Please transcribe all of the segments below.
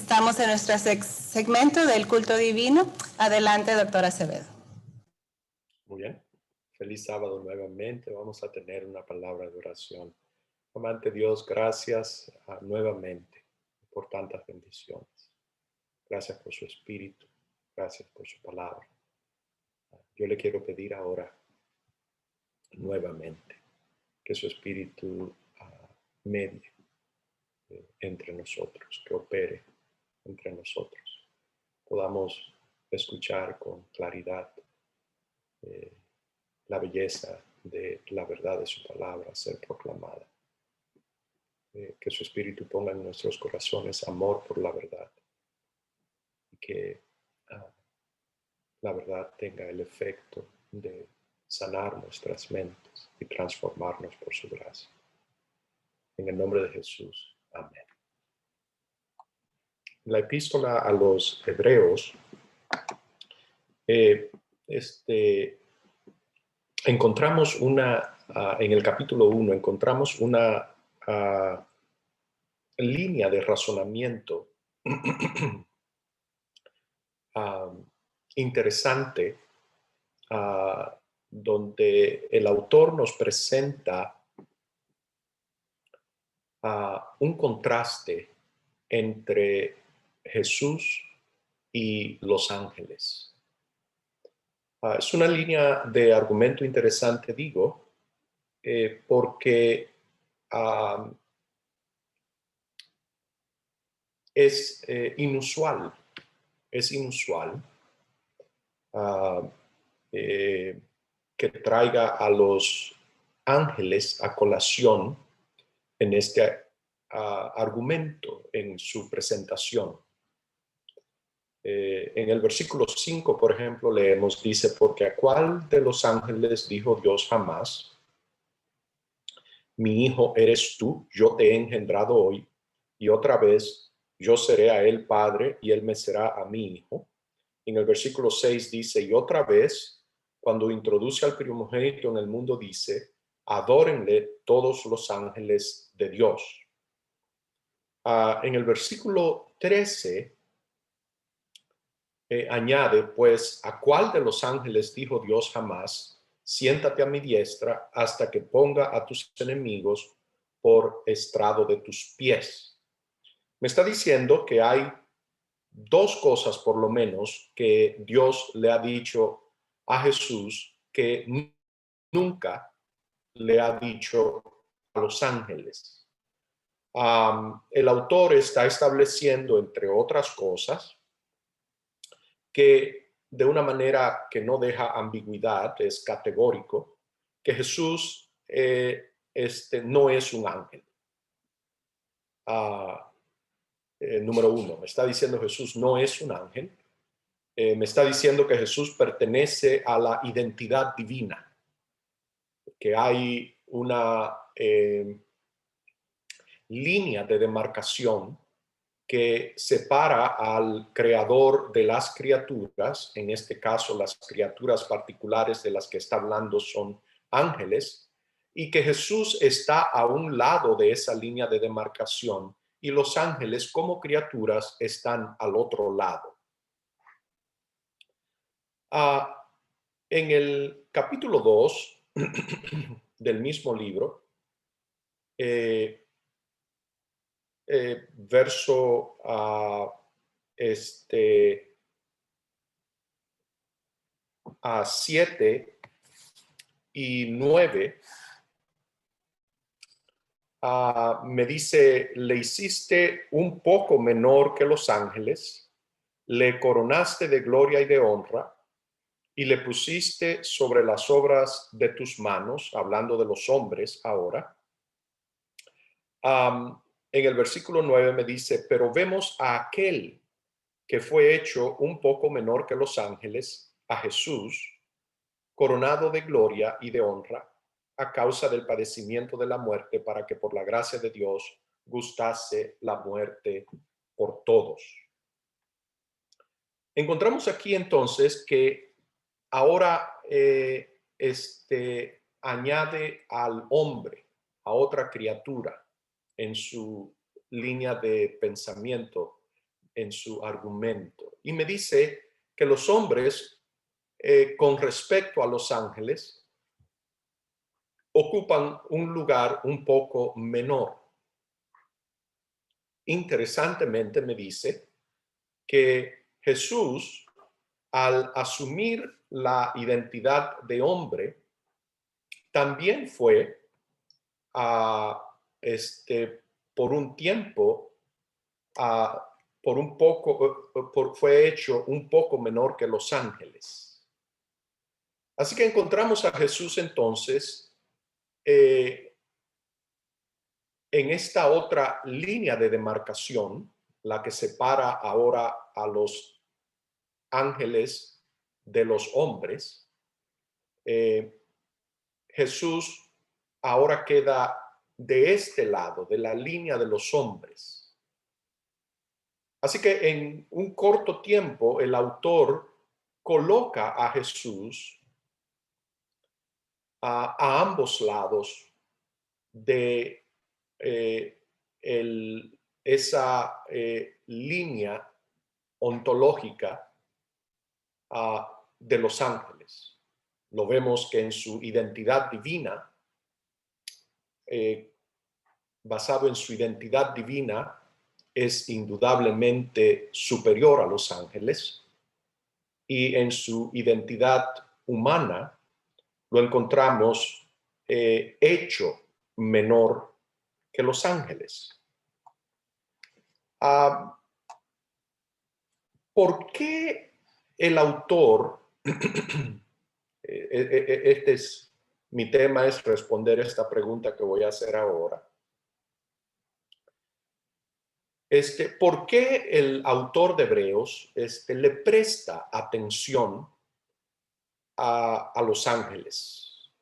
Estamos en nuestro segmento del culto divino. Adelante, doctor Acevedo. Muy bien. Feliz sábado nuevamente. Vamos a tener una palabra de oración. Amante Dios, gracias nuevamente por tantas bendiciones. Gracias por su espíritu. Gracias por su palabra. Yo le quiero pedir ahora nuevamente que su espíritu medie entre nosotros, que opere entre nosotros. Podamos escuchar con claridad la belleza de la verdad de su palabra ser proclamada. Que su espíritu ponga en nuestros corazones amor por la verdad y que la verdad tenga el efecto de sanar nuestras mentes y transformarnos por su gracia. En el nombre de Jesús. Amén. La epístola a los Hebreos encontramos en el capítulo 1, encontramos una línea de razonamiento interesante, donde el autor nos presenta un contraste entre Jesús y los ángeles. Es una línea de argumento interesante, digo, porque es inusual que traiga a los ángeles a colación en este argumento, en su presentación. En el versículo 5, por ejemplo, leemos, dice, porque a cuál de los ángeles dijo Dios jamás, mi hijo eres tú, yo te he engendrado hoy, y otra vez yo seré a él padre y él me será a mi hijo. En el versículo 6 dice, y otra vez, cuando introduce al primogénito en el mundo, dice, adórenle todos los ángeles de Dios. En el versículo 13, añade, pues, ¿a cuál de los ángeles dijo Dios jamás, siéntate a mi diestra hasta que ponga a tus enemigos por estrado de tus pies? Me está diciendo que hay dos cosas, por lo menos, que Dios le ha dicho a Jesús que nunca le ha dicho a los ángeles. El autor está estableciendo, entre otras cosas, que de una manera que no deja ambigüedad, es categórico, que Jesús no es un ángel. Número uno, me está diciendo Jesús no es un ángel. Me está diciendo que Jesús pertenece a la identidad divina, que hay una línea de demarcación que separa al creador de las criaturas, en este caso las criaturas particulares de las que está hablando son ángeles, y que Jesús está a un lado de esa línea de demarcación y los ángeles como criaturas están al otro lado. En el capítulo 2 del mismo libro, verso 7 y 9, me dice, le hiciste un poco menor que los ángeles, le coronaste de gloria y de honra, y le pusiste sobre las obras de tus manos, hablando de los hombres ahora. En el versículo 9 me dice, pero vemos a aquel que fue hecho un poco menor que los ángeles, a Jesús, coronado de gloria y de honra, a causa del padecimiento de la muerte, para que por la gracia de Dios gustase la muerte por todos. Encontramos aquí entonces que ahora añade al hombre, a otra criatura, en su línea de pensamiento en su argumento. Y me dice que los hombres, con respecto a los ángeles, ocupan un lugar un poco menor. Interesantemente me dice que Jesús, al asumir la identidad de hombre, también fue por un tiempo, por un poco, fue hecho un poco menor que los ángeles. Así que encontramos a Jesús entonces en esta otra línea de demarcación, la que separa ahora a los ángeles de los hombres. Jesús ahora queda de este lado, de la línea de los hombres. Así que en un corto tiempo el autor coloca a Jesús a ambos lados de esa línea ontológica de los ángeles. Lo vemos que en su identidad divina, basado en su identidad divina, es indudablemente superior a los ángeles, y en su identidad humana lo encontramos hecho menor que los ángeles. ¿Por qué el autor, mi tema es responder esta pregunta que voy a hacer ahora? ¿Por qué el autor de Hebreos le presta atención a los ángeles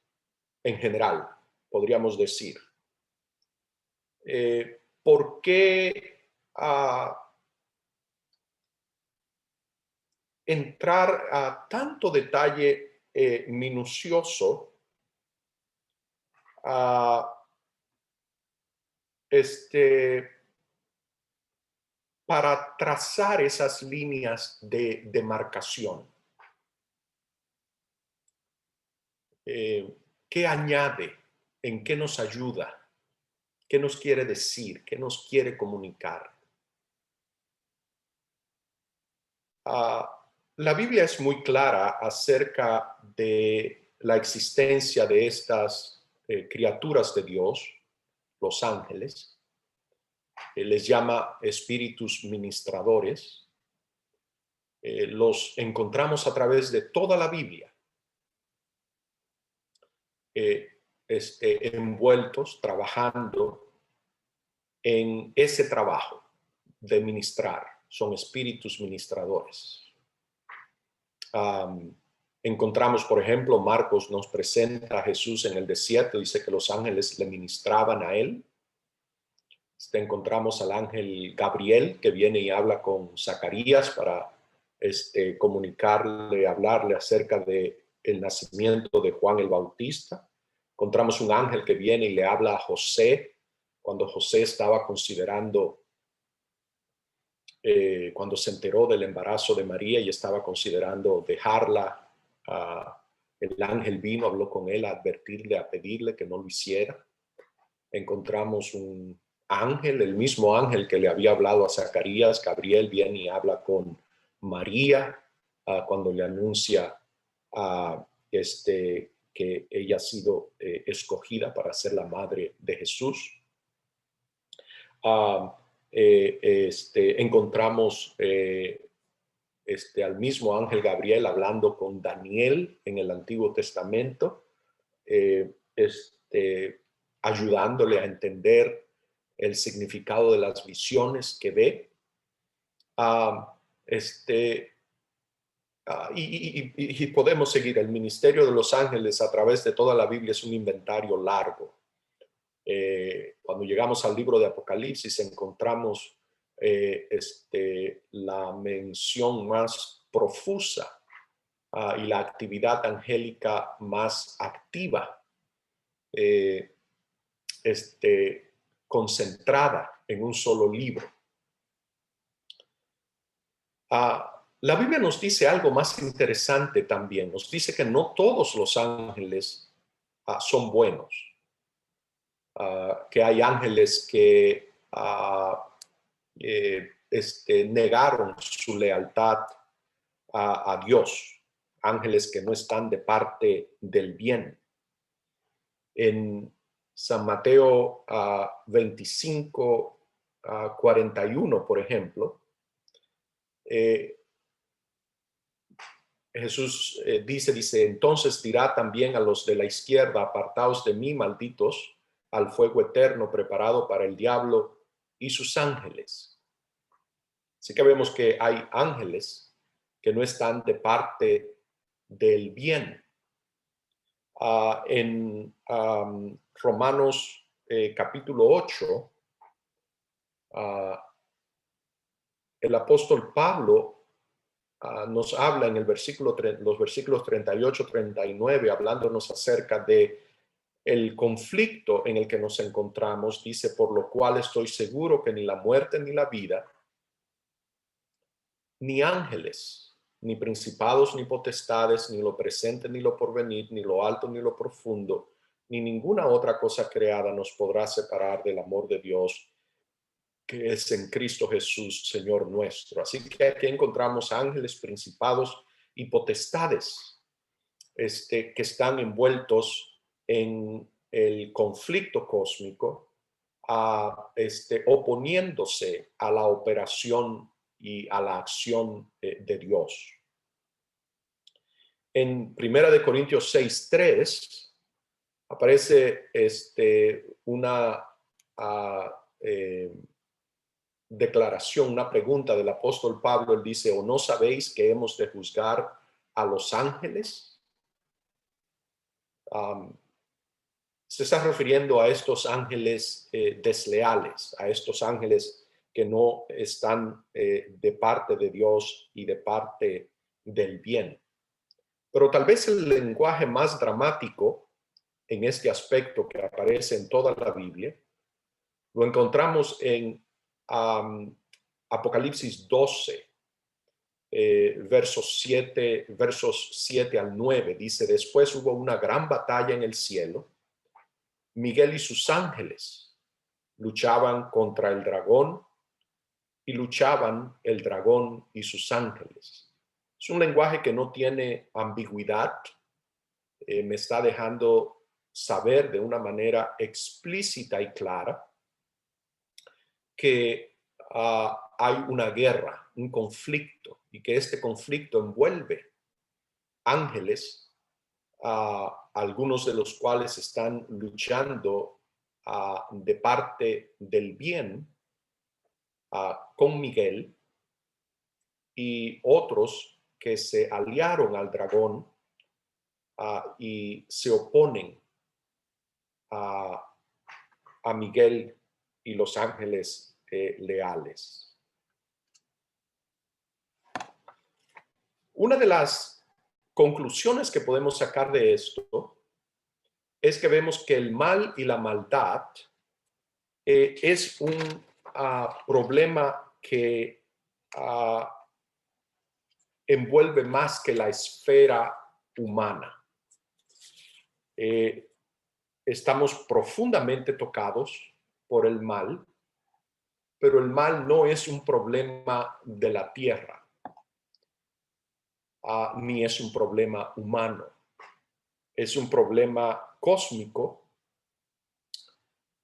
en general, podríamos decir? ¿Por qué entrar a tanto detalle minucioso para trazar esas líneas de demarcación? ¿Qué añade? ¿En qué nos ayuda? ¿Qué nos quiere decir? ¿Qué nos quiere comunicar? La Biblia es muy clara acerca de la existencia de estas criaturas de Dios, los ángeles. Les llama espíritus ministradores. Los encontramos a través de toda la Biblia, envueltos, trabajando en ese trabajo de ministrar. Son espíritus ministradores. Encontramos, por ejemplo, Marcos nos presenta a Jesús en el desierto, dice que los ángeles le ministraban a él. Encontramos al ángel Gabriel que viene y habla con Zacarías para comunicarle, hablarle acerca de el nacimiento de Juan el Bautista. Encontramos un ángel que viene y le habla a José cuando José estaba considerando, cuando se enteró del embarazo de María y estaba considerando dejarla. El ángel vino, habló con él a advertirle, a pedirle que no lo hiciera. Encontramos un ángel, el mismo ángel que le había hablado a Zacarías, Gabriel, viene y habla con María cuando le anuncia que ella ha sido escogida para ser la madre de Jesús. Encontramos al mismo ángel Gabriel hablando con Daniel en el Antiguo Testamento, ayudándole a entender el significado de las visiones que ve. Y podemos seguir. El ministerio de los ángeles a través de toda la Biblia es un inventario largo. Cuando llegamos al libro de Apocalipsis encontramos la mención más profusa y la actividad angélica más activa, concentrada en un solo libro. La Biblia nos dice algo más interesante también. Nos dice que no todos los ángeles son buenos. Que hay ángeles que negaron su lealtad a Dios. Ángeles que no están de parte del bien. En San Mateo 25, 41, por ejemplo, Jesús dice, entonces dirá también a los de la izquierda, apartaos de mí, malditos, al fuego eterno preparado para el diablo y sus ángeles. Así que vemos que hay ángeles que no están de parte del bien. En Romanos capítulo 8, el apóstol Pablo nos habla en los versículos 38, 39, hablándonos acerca de el conflicto en el que nos encontramos. Dice, por lo cual estoy seguro que ni la muerte ni la vida, ni ángeles, ni principados, ni potestades, ni lo presente, ni lo porvenir, ni lo alto, ni lo profundo, ni ninguna otra cosa creada nos podrá separar del amor de Dios que es en Cristo Jesús, Señor nuestro. Así que aquí encontramos ángeles, principados y potestades que están envueltos en el conflicto cósmico, oponiéndose a la operación y a la acción de Dios. En 1 Corintios 6:3 aparece una declaración, una pregunta del apóstol Pablo. Él dice, ¿o no sabéis que hemos de juzgar a los ángeles? Se está refiriendo a estos ángeles desleales, a estos ángeles que no están de parte de Dios y de parte del bien. Pero tal vez el lenguaje más dramático en este aspecto que aparece en toda la Biblia lo encontramos en Apocalipsis 12, versos 7 al 9. Dice, después hubo una gran batalla en el cielo. Miguel y sus ángeles luchaban contra el dragón y luchaban el dragón y sus ángeles. Es un lenguaje que no tiene ambigüedad. Me está dejando saber de una manera explícita y clara que hay una guerra, un conflicto, y que este conflicto envuelve ángeles, algunos de los cuales están luchando de parte del bien con Miguel, y otros que se aliaron al dragón y se oponen a Miguel y los ángeles leales. Una de las conclusiones que podemos sacar de esto es que vemos que el mal y la maldad es un problema que envuelve más que la esfera humana. Estamos profundamente tocados por el mal, pero el mal no es un problema de la tierra, ni es un problema humano. Es un problema cósmico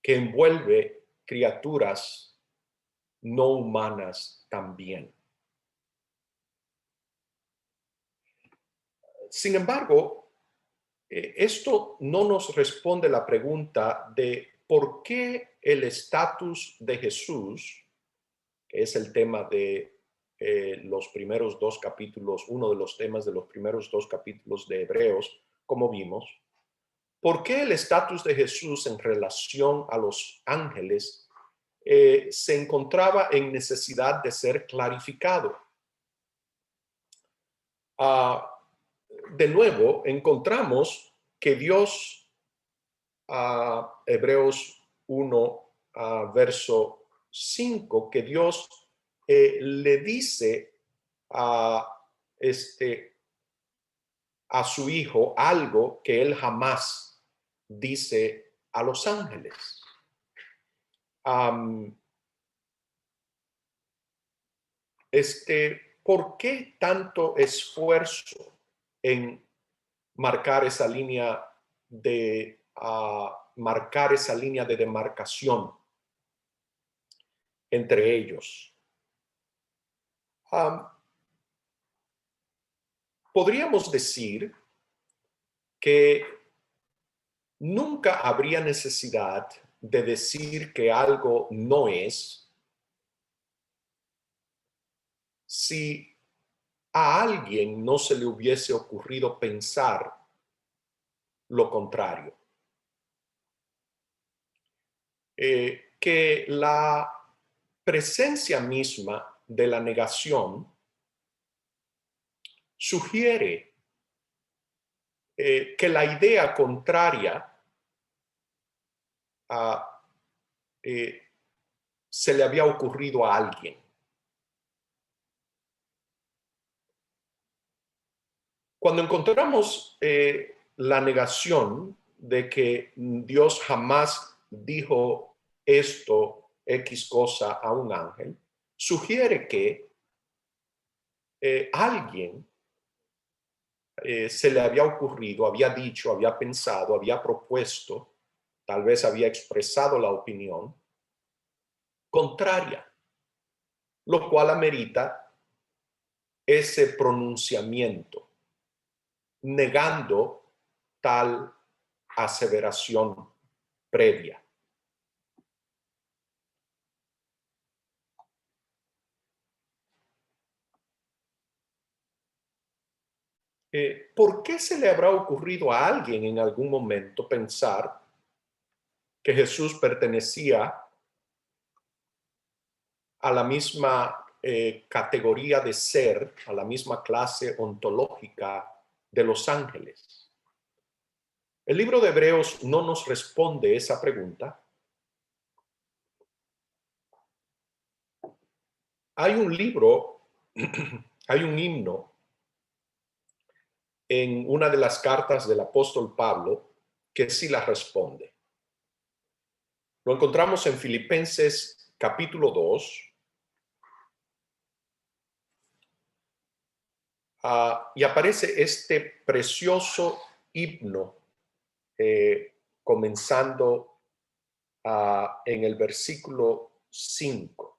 que envuelve criaturas no humanas también. Sin embargo, esto no nos responde la pregunta de por qué el estatus de Jesús, que es el tema de los primeros dos capítulos, uno de los temas de los primeros dos capítulos de Hebreos, como vimos. ¿Por qué el estatus de Jesús en relación a los ángeles se encontraba en necesidad de ser clarificado? De nuevo, encontramos que Dios, Hebreos 1, verso 5, que Dios le dice a, a su hijo algo que él jamás dice a los ángeles. ¿Por qué tanto esfuerzo en marcar esa línea marcar esa línea de demarcación entre ellos? Podríamos decir que nunca habría necesidad de decir que algo no es si a alguien no se le hubiese ocurrido pensar lo contrario. Que la presencia misma de la negación sugiere que la idea contraria se le había ocurrido a alguien. Cuando encontramos la negación de que Dios jamás dijo esto, X cosa, a un ángel, sugiere que alguien se le había ocurrido, había dicho, había pensado, había propuesto, tal vez había expresado la opinión contraria, lo cual amerita ese pronunciamiento, negando tal aseveración previa. ¿Por qué se le habrá ocurrido a alguien en algún momento pensar que Jesús pertenecía a la misma categoría de ser, a la misma clase ontológica de los ángeles? El libro de Hebreos no nos responde esa pregunta. Hay un libro, hay un himno en una de las cartas del apóstol Pablo que sí la responde. Lo encontramos en Filipenses capítulo 2. Y aparece este precioso himno comenzando en el versículo 5.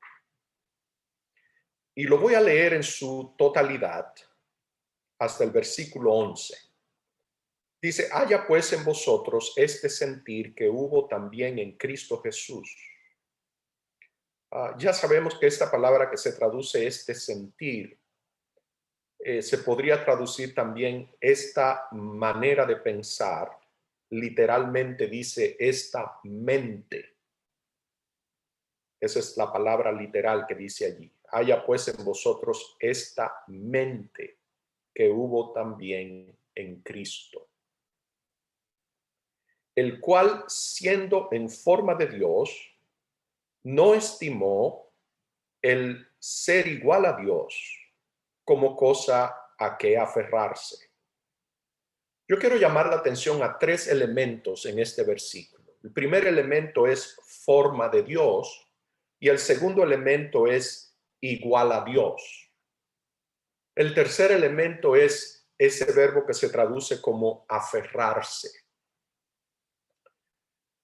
Y lo voy a leer en su totalidad hasta el versículo 11. Dice: haya pues en vosotros este sentir que hubo también en Cristo Jesús. Ya sabemos que esta palabra que se traduce este sentir se podría traducir también esta manera de pensar. Literalmente dice esta mente. Esa es la palabra literal que dice allí. Haya pues en vosotros esta mente que hubo también en Cristo, el cual, siendo en forma de Dios, no estimó el ser igual a Dios como cosa a que aferrarse. Yo quiero llamar la atención a tres elementos en este versículo. El primer elemento es forma de Dios y el segundo elemento es igual a Dios. El tercer elemento es ese verbo que se traduce como aferrarse.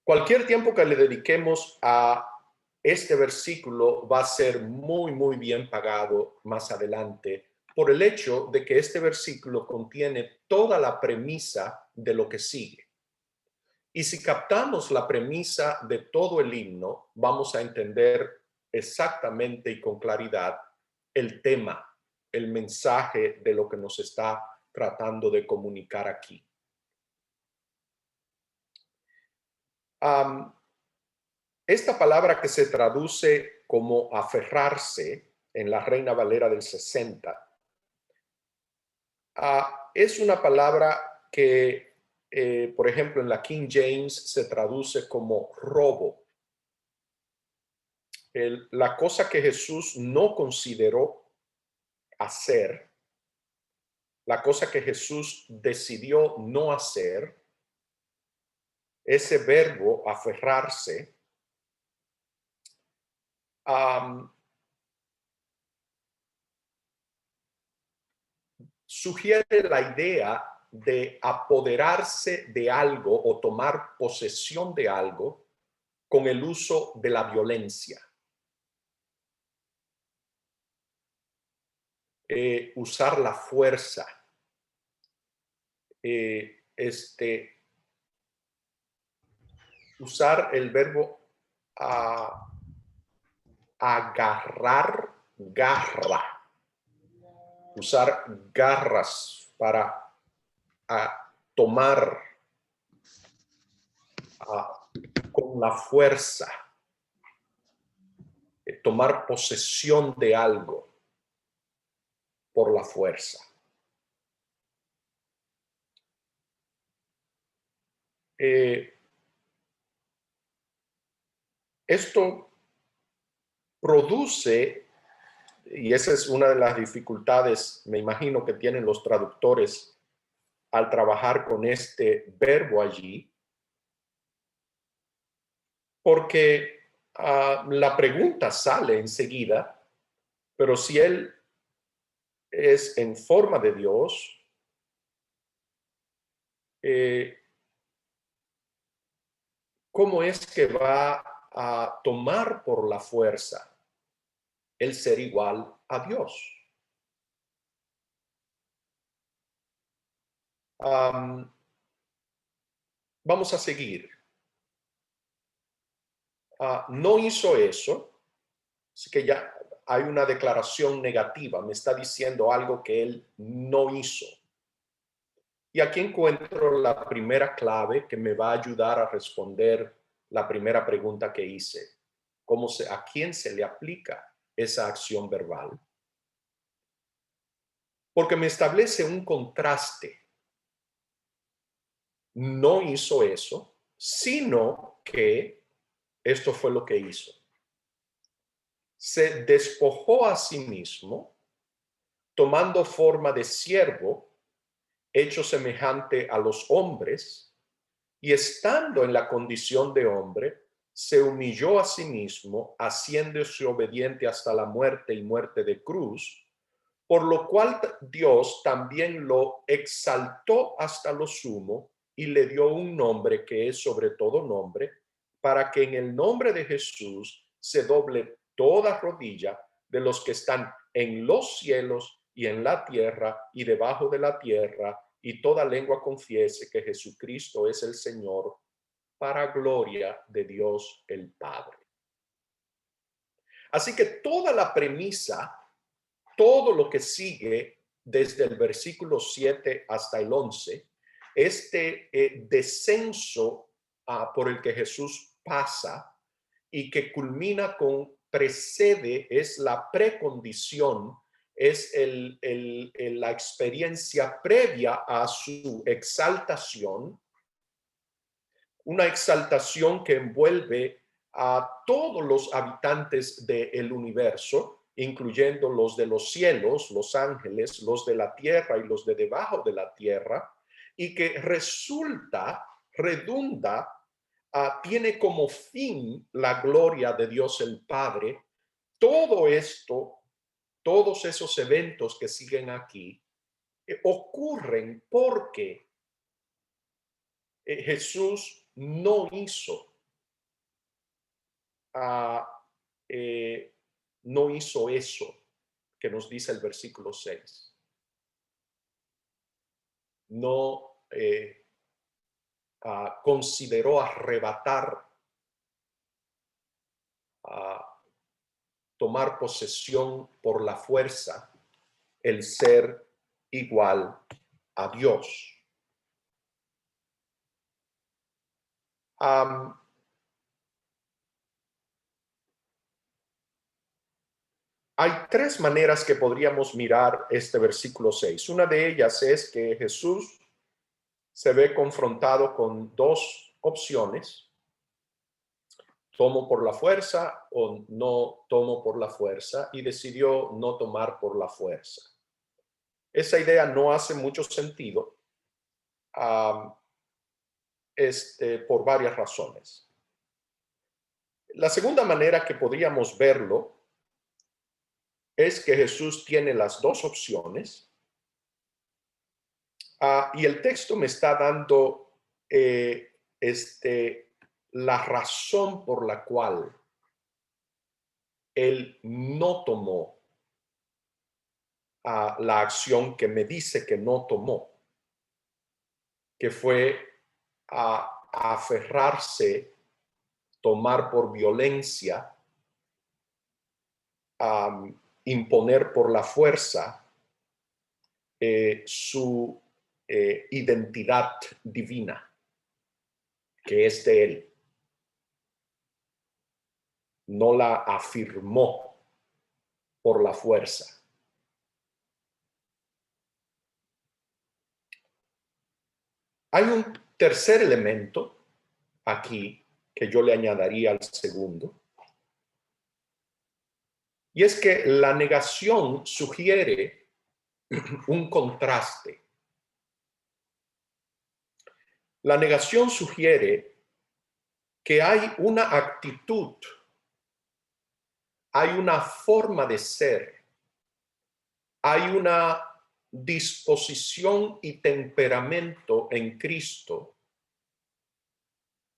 Cualquier tiempo que le dediquemos a este versículo va a ser muy bien pagado más adelante por el hecho de que este versículo contiene toda la premisa de lo que sigue. Y si captamos la premisa de todo el himno, vamos a entender exactamente y con claridad el tema, el mensaje de lo que nos está tratando de comunicar aquí. Esta palabra que se traduce como aferrarse en la Reina Valera del 60 es una palabra que, por ejemplo, en la King James se traduce como robo. La cosa que Jesús no consideró hacer, la cosa que Jesús decidió no hacer, ese verbo aferrarse, sugiere la idea de apoderarse de algo o tomar posesión de algo con el uso de la violencia. Usar la fuerza. Usar el verbo agarrar, garra. Usar garras para tomar con la fuerza, tomar posesión de algo por la fuerza. Esto produce, y esa es una de las dificultades, me imagino, que tienen los traductores al trabajar con este verbo allí, porque la pregunta sale enseguida, pero si él es en forma de Dios, ¿cómo es que va a tomar por la fuerza el ser igual a Dios? Vamos a seguir. No hizo eso, así que ya hay una declaración negativa, me está diciendo algo que él no hizo. Y aquí encuentro la primera clave que me va a ayudar a responder la primera pregunta que hice. ¿A quién se le aplica esa acción verbal? Porque me establece un contraste. No hizo eso, sino que esto fue lo que hizo. Se despojó a sí mismo, tomando forma de siervo, hecho semejante a los hombres, y estando en la condición de hombre, se humilló a sí mismo, haciéndose obediente hasta la muerte y muerte de cruz, por lo cual Dios también lo exaltó hasta lo sumo y le dio un nombre que es sobre todo nombre, para que en el nombre de Jesús se doble toda rodilla de los que están en los cielos y en la tierra y debajo de la tierra, y toda lengua confiese que Jesucristo es el Señor, para gloria de Dios el Padre. Así que toda la premisa, todo lo que sigue desde el versículo 7 hasta el 11, este descenso por el que Jesús pasa y que culmina con precede, es la precondición, es la experiencia previa a su exaltación, una exaltación que envuelve a todos los habitantes del universo, incluyendo los de los cielos, los ángeles, los de la tierra y los de debajo de la tierra, y que redunda, tiene como fin la gloria de Dios el Padre. Todo esto, todos esos eventos que siguen aquí, ocurren porque Jesús no hizo no hizo eso que nos dice el versículo 6. No consideró arrebatar, tomar posesión por la fuerza, el ser igual a Dios. Hay tres maneras que podríamos mirar este versículo 6. Una de ellas es que Jesús se ve confrontado con dos opciones. ¿tomo por la fuerza o no tomo por la fuerza? Y decidió no tomar por la fuerza. Esa idea no hace mucho sentido por varias razones. La segunda manera que podríamos verlo es que Jesús tiene las dos opciones. Y el texto me está dando la razón por la cual él no tomó la acción que me dice que no tomó, que fue a aferrarse, tomar por violencia, imponer por la fuerza su identidad divina, que es de él. No la afirmó por la fuerza. Hay un tercer elemento aquí que yo le añadiría al segundo, y es que la negación sugiere un contraste. La negación sugiere que hay una actitud, hay una forma de ser, hay una disposición y temperamento en Cristo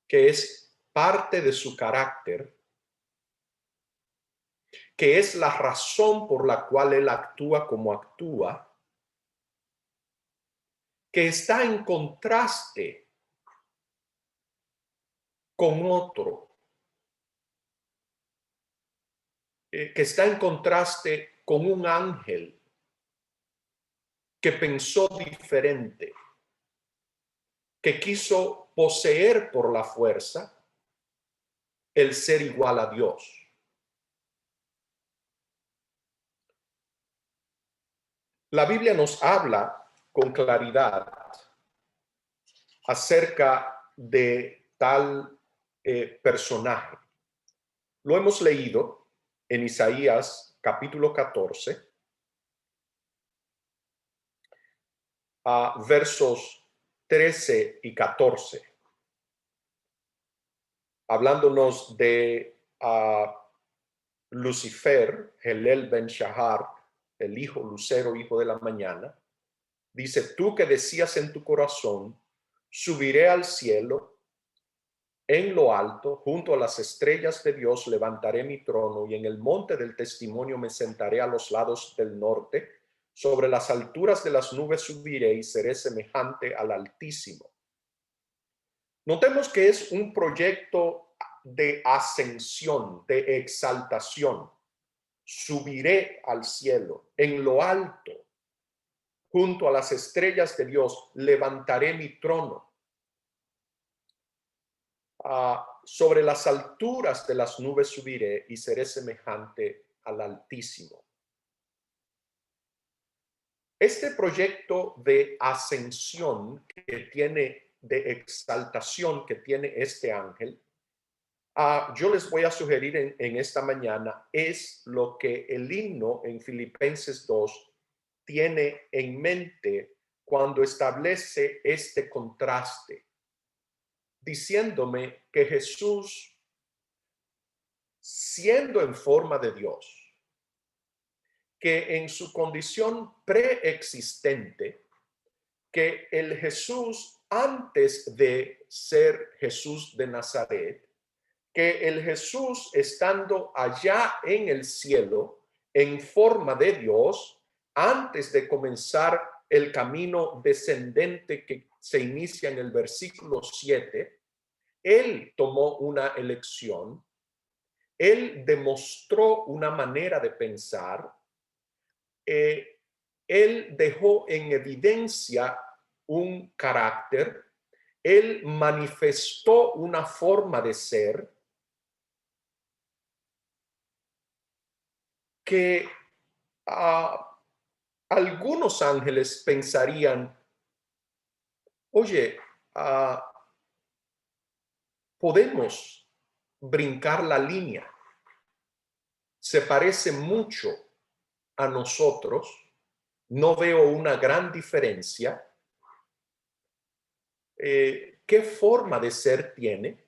que es parte de su carácter, que es la razón por la cual él actúa como actúa, que está en contraste con otro, que está en contraste con un ángel que pensó diferente, que quiso poseer por la fuerza el ser igual a Dios. La Biblia nos habla con claridad acerca de tal personaje. Lo hemos leído en Isaías capítulo 14, versos 13 y 14, hablándonos de Lucifer, Helel ben Shahar, el hijo lucero, hijo de la mañana. Dice: tú que decías en tu corazón, subiré al cielo, en lo alto, junto a las estrellas de Dios, levantaré mi trono, y en el monte del testimonio me sentaré a los lados del norte. Sobre las alturas de las nubes subiré y seré semejante al Altísimo. Notemos que es un proyecto de ascensión, de exaltación. Subiré al cielo, en lo alto, junto a las estrellas de Dios, levantaré mi trono. Sobre las alturas de las nubes subiré y seré semejante al Altísimo. Este proyecto de ascensión que tiene, de exaltación que tiene este ángel, yo les voy a sugerir en esta mañana, es lo que el himno en Filipenses 2 tiene en mente cuando establece este contraste, diciéndome que Jesús, siendo en forma de Dios, que en su condición preexistente, que el Jesús antes de ser Jesús de Nazaret, que el Jesús estando allá en el cielo, en forma de Dios, antes de comenzar el camino descendente que se inicia en el versículo 7, él tomó una elección, él demostró una manera de pensar, él dejó en evidencia un carácter, él manifestó una forma de ser que algunos ángeles pensarían: oye, podemos brincar la línea. Se parece mucho a nosotros. No veo una gran diferencia. ¿Qué forma de ser tiene?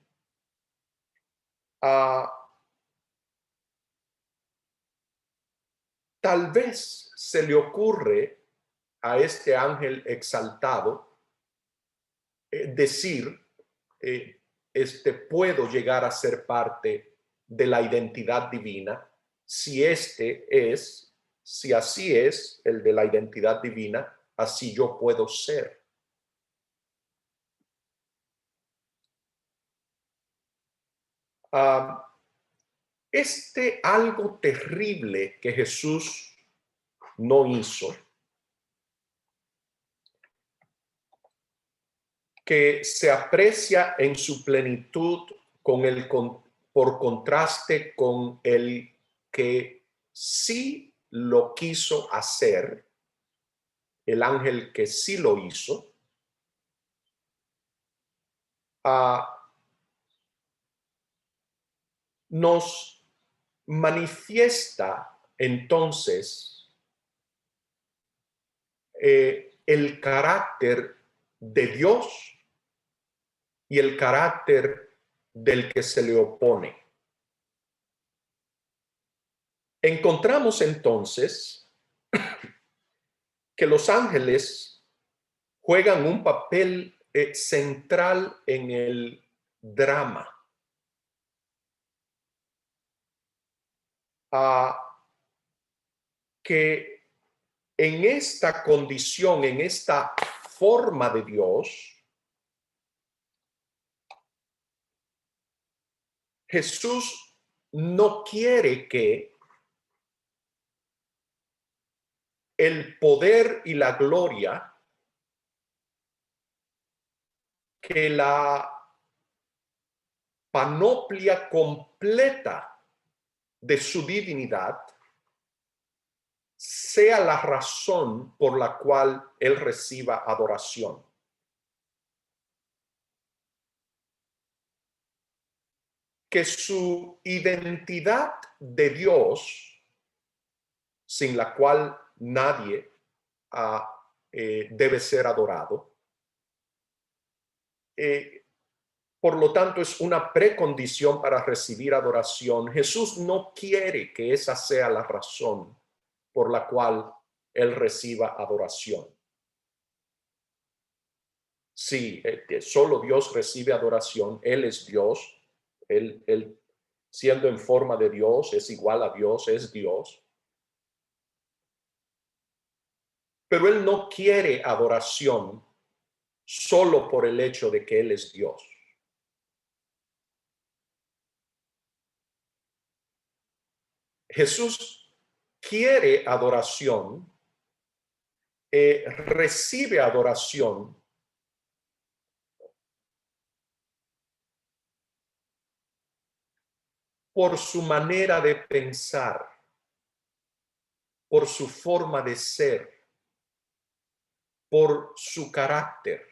Tal vez se le ocurre a este ángel exaltado decir, puedo llegar a ser parte de la identidad divina si si así es el de la identidad divina, así yo puedo ser. Algo terrible que Jesús no hizo, que se aprecia en su plenitud por contraste con el que sí lo quiso hacer, el ángel que sí lo hizo, nos manifiesta entonces el carácter de Dios y el carácter del que se le opone. Encontramos entonces que los ángeles juegan un papel central en el drama. Que en esta condición, en esta forma de Dios, Jesús no quiere que el poder y la gloria, que la panoplia completa de su divinidad sea la razón por la cual él reciba adoración. Que su identidad de Dios, sin la cual nadie debe ser adorado, por lo tanto es una precondición para recibir adoración. Jesús no quiere que esa sea la razón por la cual él reciba adoración. Sí, solo Dios recibe adoración, él es Dios, él siendo en forma de Dios, es igual a Dios, es Dios. Pero él no quiere adoración solo por el hecho de que él es Dios. Jesús quiere adoración, recibe adoración por su manera de pensar, por su forma de ser, por su carácter,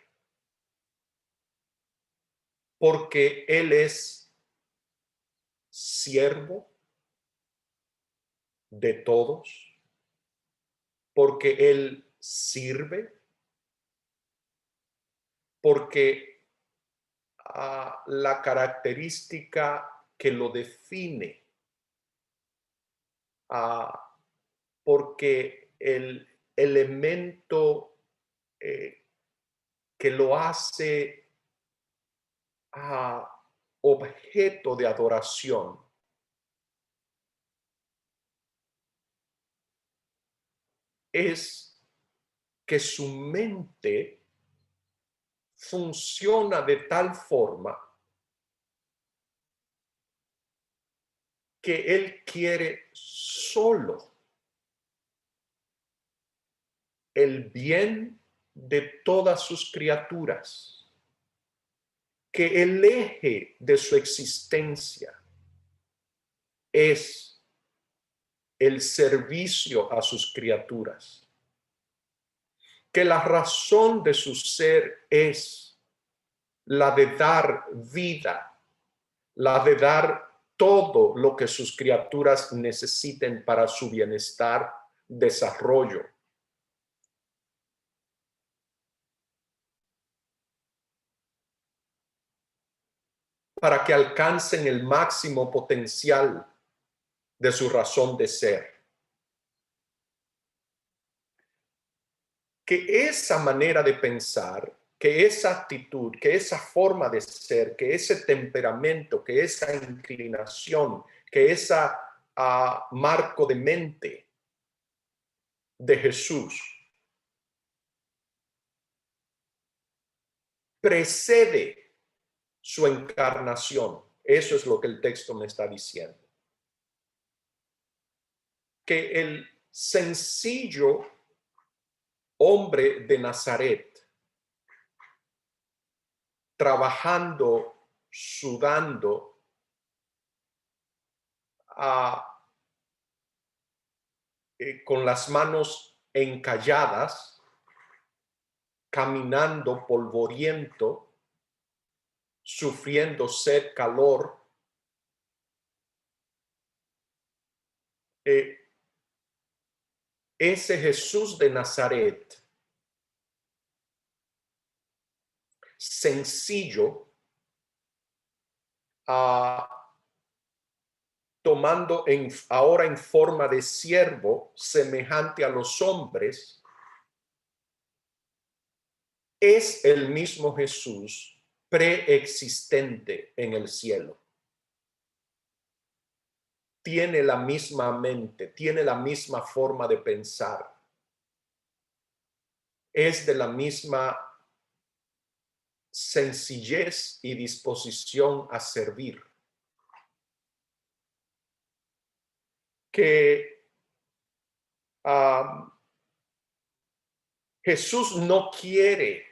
porque él es siervo de todos, porque él sirve, porque la característica que lo define, porque el elemento que lo hace objeto de adoración es que su mente funciona de tal forma que él quiere solo el bien de todas sus criaturas, que el eje de su existencia es el servicio a sus criaturas, que la razón de su ser es la de dar vida, la de dar todo lo que sus criaturas necesiten para su bienestar, desarrollo. Para que alcancen el máximo potencial de su razón de ser. Que esa manera de pensar, que esa actitud, que esa forma de ser, que ese temperamento, que esa inclinación, que esa marco de mente de Jesús precede su encarnación. Eso es lo que el texto me está diciendo. Que el sencillo hombre de Nazaret, trabajando, sudando, con las manos encalladas, caminando polvoriento, sufriendo sed, calor, ese Jesús de Nazaret, sencillo, tomando ahora en forma de siervo, semejante a los hombres, es el mismo Jesús preexistente en el cielo. Tiene la misma mente, tiene la misma forma de pensar. Es de la misma sencillez y disposición a servir. Que Jesús no quiere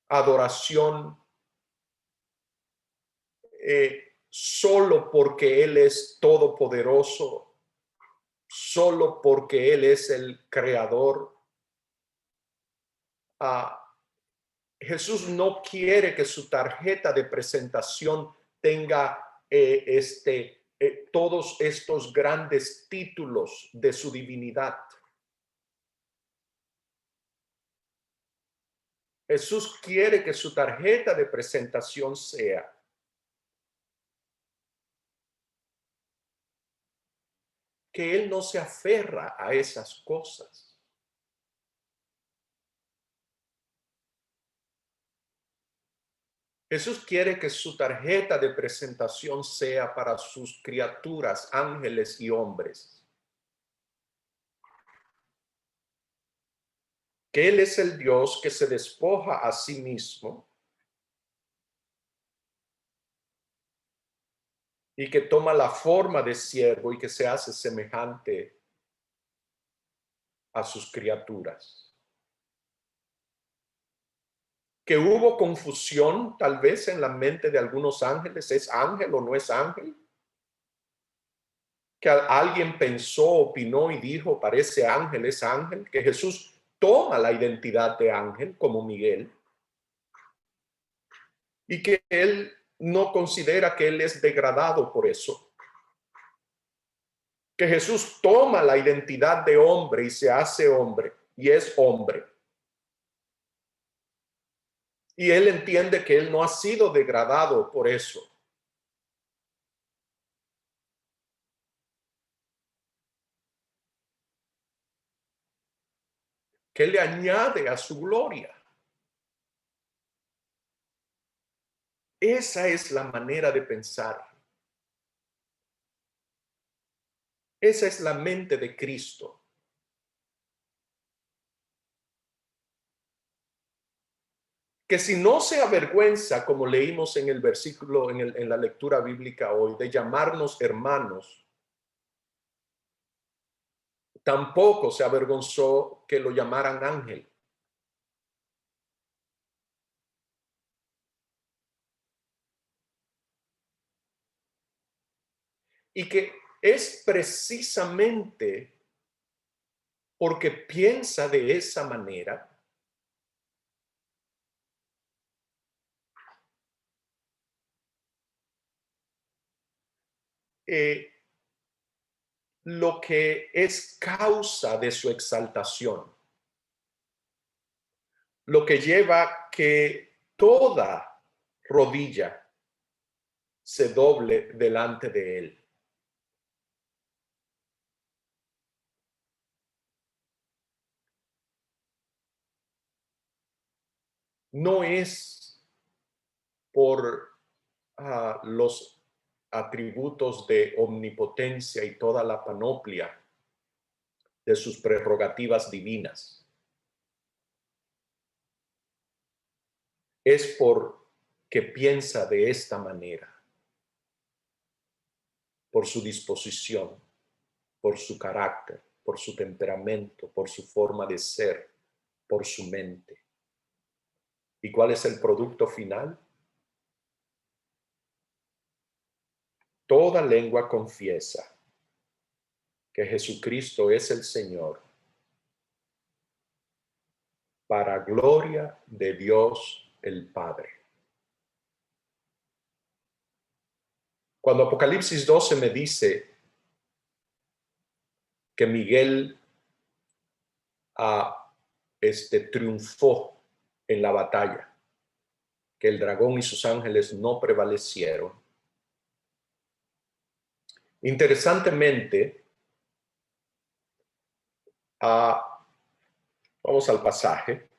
adoración solo porque Él es todopoderoso, solo porque Él es el creador. Jesús no quiere que su tarjeta de presentación tenga todos estos grandes títulos de su divinidad. Jesús quiere que su tarjeta de presentación sea que Él no se aferra a esas cosas. Jesús quiere que su tarjeta de presentación sea para sus criaturas, ángeles y hombres. Que Él es el Dios que se despoja a sí mismo y que toma la forma de siervo y que se hace semejante a sus criaturas. Que hubo confusión tal vez en la mente de algunos ángeles, ¿es ángel o no es ángel? Que alguien pensó, opinó y dijo, parece ángel, es ángel, que Jesús toma la identidad de ángel como Miguel y que Él no considera que Él es degradado por eso. Que Jesús toma la identidad de hombre y se hace hombre y es hombre. Y Él entiende que Él no ha sido degradado por eso. Que le añade a su gloria. Esa es la manera de pensar. Esa es la mente de Cristo. Que si no se avergüenza, como leímos en el versículo, en la lectura bíblica hoy, de llamarnos hermanos, tampoco se avergonzó que lo llamaran ángel. Y que es precisamente porque piensa de esa manera lo que es causa de su exaltación, lo que lleva que toda rodilla se doble delante de él. No es por los atributos de omnipotencia y toda la panoplia de sus prerrogativas divinas. Es porque piensa de esta manera, por su disposición, por su carácter, por su temperamento, por su forma de ser, por su mente. ¿Y cuál es el producto final? Toda lengua confiesa que Jesucristo es el Señor, para gloria de Dios el Padre. Cuando Apocalipsis 12 me dice que Miguel triunfó en la batalla, que el dragón y sus ángeles no prevalecieron. Interesantemente, vamos al pasaje,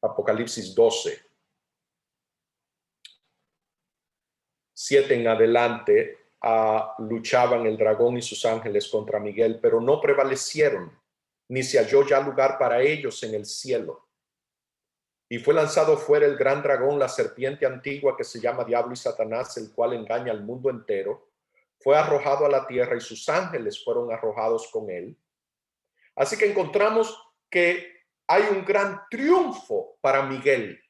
Apocalipsis 12, 7 en adelante, luchaban el dragón y sus ángeles contra Miguel, pero no prevalecieron, ni se halló ya lugar para ellos en el cielo. Y fue lanzado fuera el gran dragón, la serpiente antigua que se llama Diablo y Satanás, el cual engaña al mundo entero. Fue arrojado a la tierra y sus ángeles fueron arrojados con él. Así que encontramos que hay un gran triunfo para Miguel,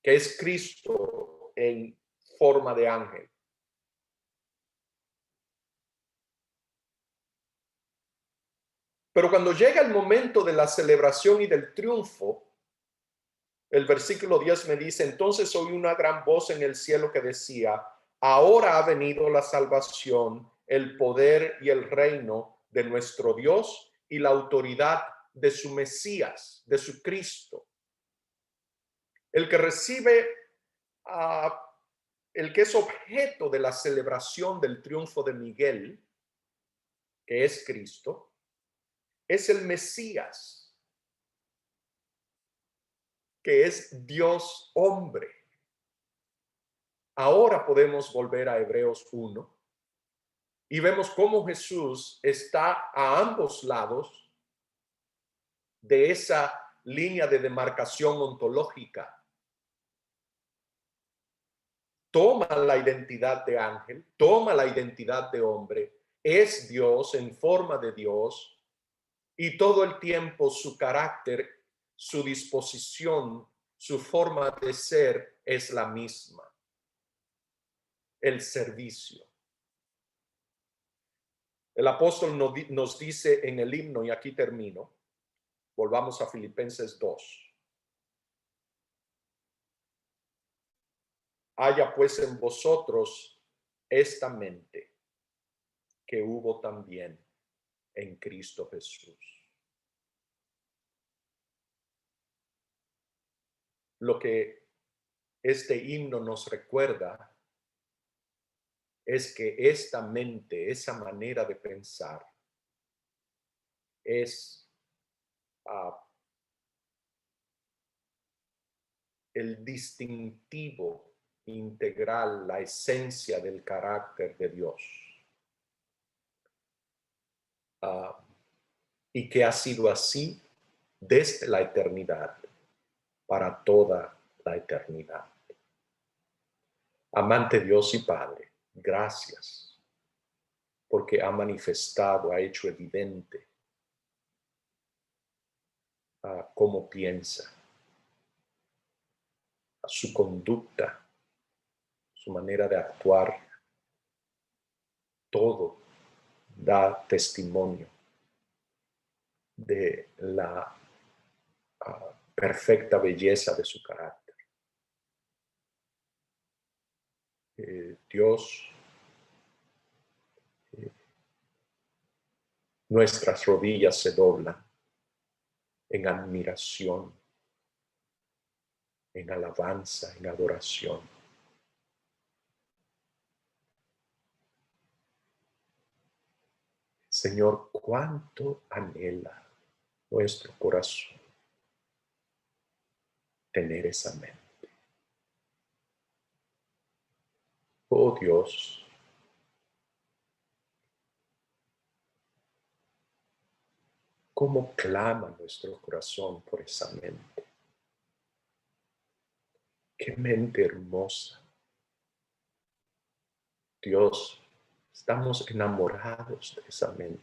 que es Cristo en forma de ángel. Pero cuando llega el momento de la celebración y del triunfo, el versículo 10 me dice: entonces oí una gran voz en el cielo que decía: ahora ha venido la salvación, el poder y el reino de nuestro Dios y la autoridad de su Mesías, de su Cristo. El que recibe, el que es objeto de la celebración del triunfo de Miguel, que es Cristo, es el Mesías, que es Dios hombre. Ahora podemos volver a Hebreos 1 y vemos cómo Jesús está a ambos lados de esa línea de demarcación ontológica. Toma la identidad de ángel, toma la identidad de hombre, es Dios en forma de Dios, y todo el tiempo su carácter, su disposición, su forma de ser es la misma: el servicio. El apóstol nos dice en el himno, y aquí termino, volvamos a Filipenses 2. Haya pues en vosotros esta mente que hubo también en Cristo Jesús. Lo que este himno nos recuerda es que esta mente, esa manera de pensar, es el distintivo integral, la esencia del carácter de Dios. Y que ha sido así desde la eternidad, para toda la eternidad. Amante Dios y Padre, gracias, porque ha manifestado, ha hecho evidente cómo piensa, su conducta, su manera de actuar. Todo da testimonio de la perfecta belleza de su carácter. Dios nuestras rodillas se doblan en admiración, en alabanza, en adoración. Señor, cuánto anhela nuestro corazón tener esa mente. Oh Dios, cómo clama nuestro corazón por esa mente. Qué mente hermosa. Dios, estamos enamorados de esa mente.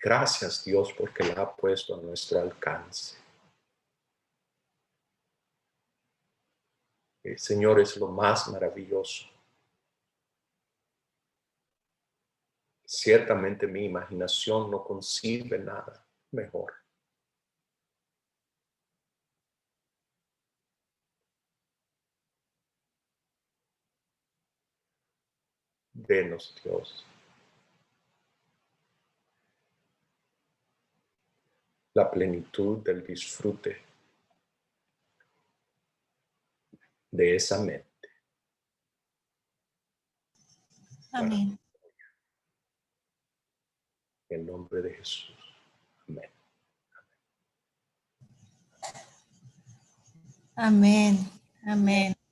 Gracias, Dios, porque la ha puesto a nuestro alcance. El Señor es lo más maravilloso. Ciertamente mi imaginación no concibe nada mejor. Denos, Dios, la plenitud del disfrute de esa mente. Amén. En el nombre de Jesús. Amén. Amén. Amén.